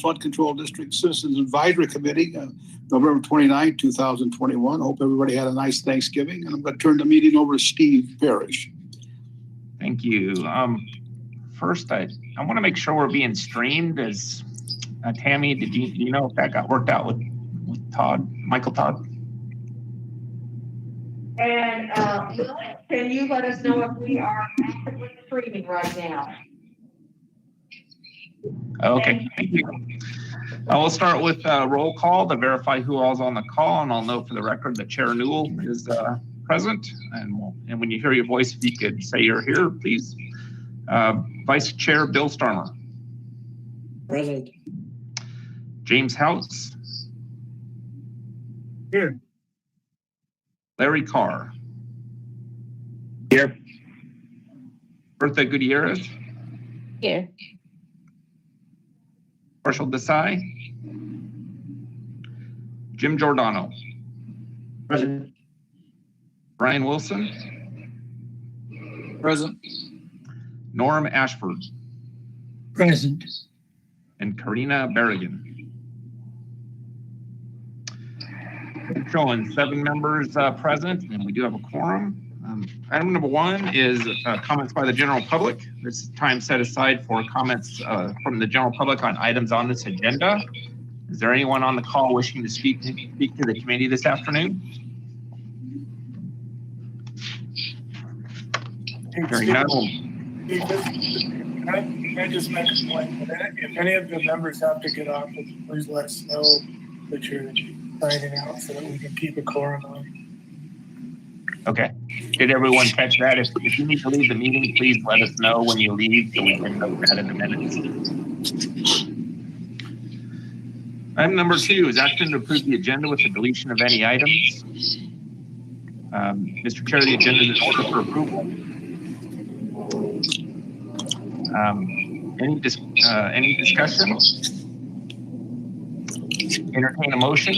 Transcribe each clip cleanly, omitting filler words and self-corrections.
Flood Control District Citizens Advisory Committee, November 29, 2021. Hope everybody had a nice Thanksgiving. And I'm going to turn the meeting over to Steve Parrish. Thank you. First, I want to make sure we're being streamed. As Tammy, do you know if that got worked out with Todd, Michael Todd? And can you let us know if we are actively streaming right now? Okay, thank you. We'll start with roll call to verify who all's on the call, and I'll note for the record that Chair Newell is present. And when you hear your voice, if you could say you're here, please. Vice Chair Bill Starmer. Present. James House. Here. Larry Carr. Here. Bertha Gutierrez. Here. Marshall Desai. Jim Giordano. Present. Brian Wilson. Present. Norm Ashford. Present. And Karina Berrigan. Showing 7 members present, and we do have a quorum. Item number 1 is comments by the general public. This is time set aside for comments from the general public on items on this agenda. Is there anyone on the call wishing to speak to the committee this afternoon? Hearing none. Can I just make a point? If any of the members have to get off, please let us know that you're signing out so that we can keep a quorum on. Okay. Did everyone catch that? If you need to leave the meeting, please let us know when you leave so we can note that in the minutes. Item number 2 is action to approve the agenda with the deletion of any items. Mr. Chair, the agenda is in order for approval. Any discussion? Entertain a motion.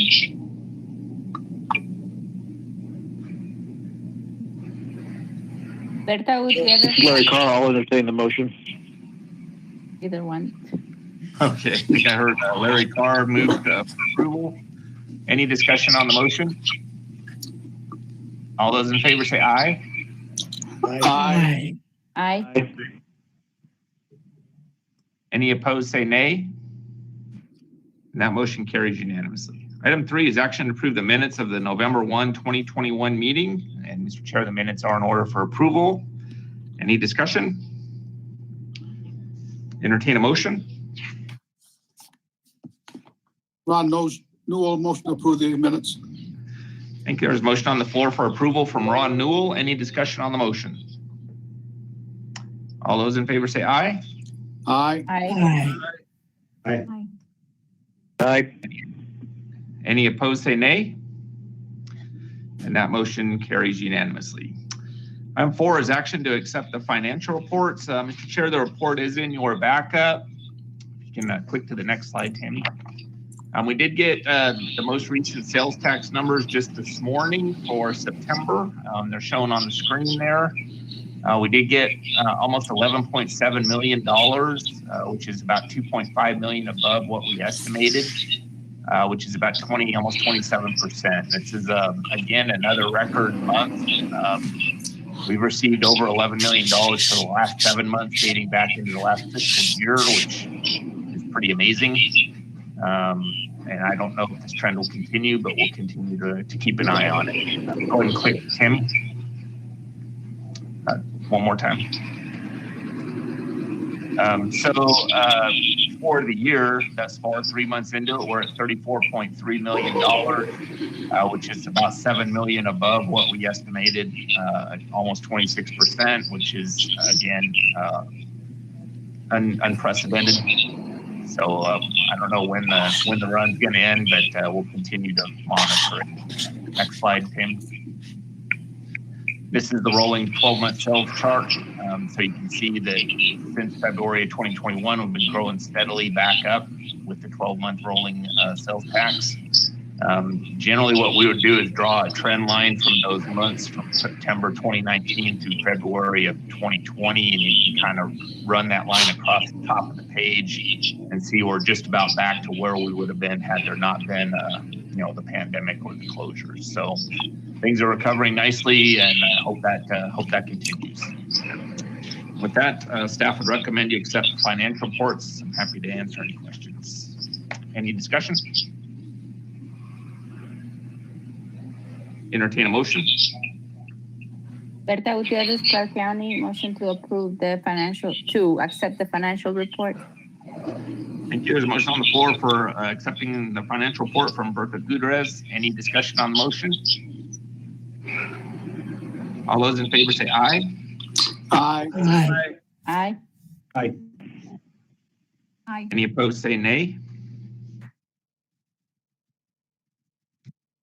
Berta Gutierrez. Larry Carr, I'll entertain the motion. Either one. Okay, I think I heard Larry Carr moved for approval. Any discussion on the motion? All those in favor say aye. Aye. Aye. Any opposed say nay. And that motion carries unanimously. Item 3 is action to approve the minutes of the November 1, 2021 meeting. And Mr. Chair, the minutes are in order for approval. Any discussion? Entertain a motion. Ron Newell, motion to approve the minutes. Thank you. There's a motion on the floor for approval from Ron Newell. Any discussion on the motion? All those in favor say aye. Aye. Aye. Aye. Aye. Aye. Any opposed say nay. And that motion carries unanimously. Item 4 is action to accept the financial reports. Mr. Chair, the report is in your backup. You can click to the next slide, Tammy. We did get the most recent sales tax numbers just this morning for September. They're shown on the screen there. We did get almost $11.7 million, which is about $2.5 million above what we estimated, which is about almost 27%. This is, again, another record month. We've received over $11 million for the last 7 months, dating back into the last fiscal year, which is pretty amazing. And I don't know if this trend will continue, but we'll continue to keep an eye on it. Go ahead and click Tim. One more time. For the year, thus far, 3 months into it, we're at $34.3 million, which is about $7 million above what we estimated, almost 26%, which is, again, unprecedented. So I don't know when the run's going to end, but we'll continue to monitor it. Next slide, Tim. This is the rolling 12-month sales chart. So you can see that since February of 2021, we've been growing steadily back up with the 12-month rolling sales tax. Generally, what we would do is draw a trend line from those months from September 2019 through February of 2020, and you can kind of run that line across the top of the page and see we're just about back to where we would have been had there not been, the pandemic or the closures. So things are recovering nicely, and I hope that continues. With that, staff would recommend you accept the financial reports. I'm happy to answer any questions. Any discussion? Entertain a motion. Berta Gutierrez, Clark County, motion to accept the financial report. Thank you. There's a motion on the floor for accepting the financial report from Berta Gutierrez. Any discussion on the motion? All those in favor say aye. Aye. Aye. Aye. Any opposed say nay.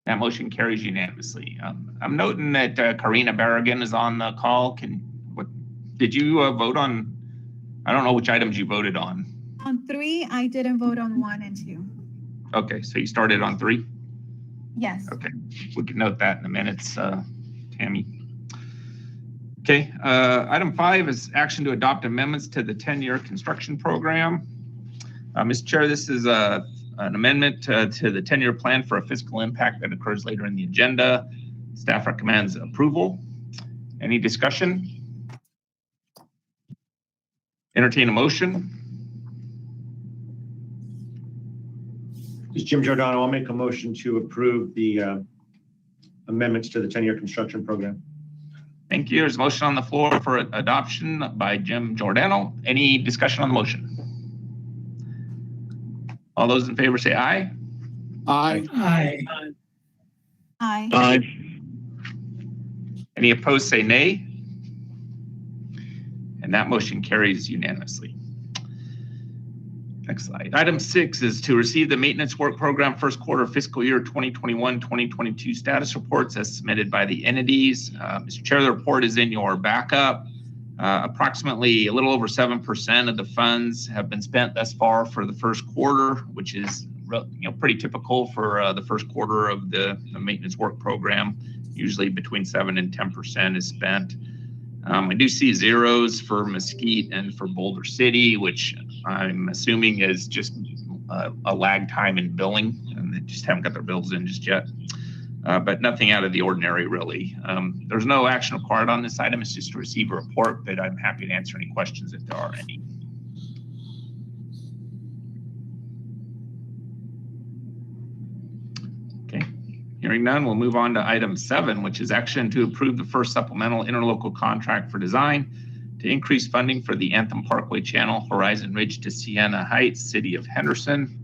That motion carries unanimously. I'm noting that Karina Barragan is on the call. Did you vote on? I don't know which items you voted on. On 3, I didn't vote on 1 and 2. Okay, so you started on 3? Yes. Okay, we can note that in the minutes, Tammy. Okay, item 5 is action to adopt amendments to the 10-year construction program. Mr. Chair, this is an amendment to the 10-year plan for a fiscal impact that occurs later in the agenda. Staff recommends approval. Any discussion? Entertain a motion. This is Jim Giordano. I'll make a motion to approve the amendments to the 10-year construction program. Thank you. There's a motion on the floor for adoption by Jim Giordano. Any discussion on the motion? All those in favor say aye. Aye. Aye. Aye. Any opposed say nay. And that motion carries unanimously. Next slide. Item 6 is to receive the maintenance work program first quarter fiscal year 2021-2022 status reports as submitted by the entities. Mr. Chair, the report is in your backup. Approximately a little over 7% of the funds have been spent thus far for the first quarter, which is pretty typical for the first quarter of the maintenance work program. Usually between 7 and 10% is spent. I do see zeros for Mesquite and for Boulder City, which I'm assuming is just a lag time in billing, and they just haven't got their bills in just yet. But nothing out of the ordinary, really. There's no action required on this item. It's just to receive a report, but I'm happy to answer any questions if there are any. Okay, hearing none, we'll move on to item 7, which is action to approve the first supplemental interlocal contract for design to increase funding for the Anthem Parkway Channel, Horizon Ridge to Siena Heights, City of Henderson.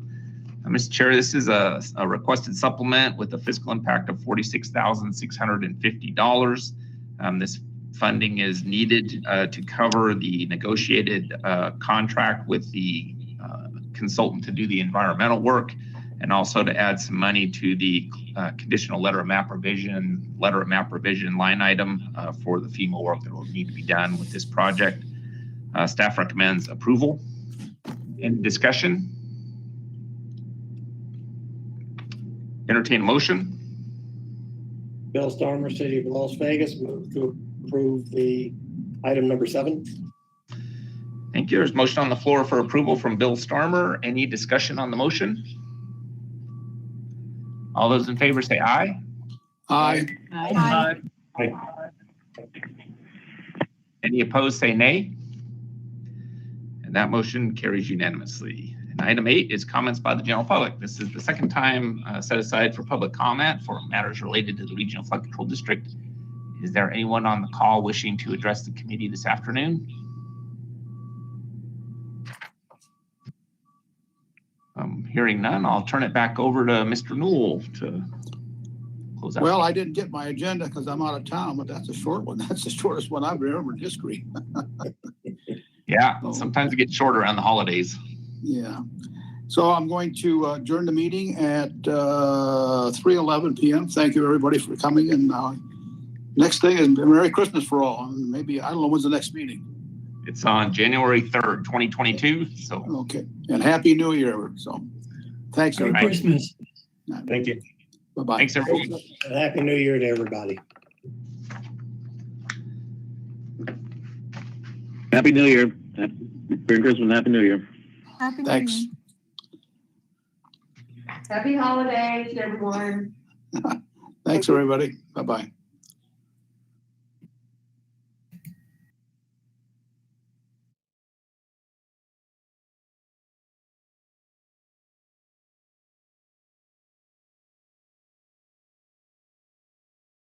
Mr. Chair, this is a requested supplement with a fiscal impact of $46,650. This funding is needed to cover the negotiated contract with the consultant to do the environmental work, and also to add some money to the conditional letter of map revision line item for the FEMA work that will need to be done with this project. Staff recommends approval. Any discussion? Entertain a motion. Bill Starmer, City of Las Vegas, move to approve the item number 7. Thank you. There's a motion on the floor for approval from Bill Starmer. Any discussion on the motion? All those in favor say aye. Aye. Aye. Aye. Any opposed say nay. And that motion carries unanimously. And item 8 is comments by the general public. This is the second time set aside for public comment for matters related to the Regional Flood Control District. Is there anyone on the call wishing to address the committee this afternoon? Hearing none, I'll turn it back over to Mr. Newell to close out. Well, I didn't get my agenda because I'm out of town, but that's a short one. That's the shortest one I've ever history. Yeah, sometimes it gets short around the holidays. Yeah. So I'm going to adjourn the meeting at 3:11 p.m. Thank you, everybody, for coming. And next thing is Merry Christmas for all. And maybe, I don't know, when's the next meeting? It's on January 3rd, 2022. So Okay. And Happy New Year. So thanks, Merry everybody. Thank you. Bye-bye. Thanks, everyone. And Happy New Year to everybody. Happy New Year. Merry Christmas and Happy New Year. Happy New Thanks. Year. Happy holidays, everyone. Thanks, everybody. Bye-bye.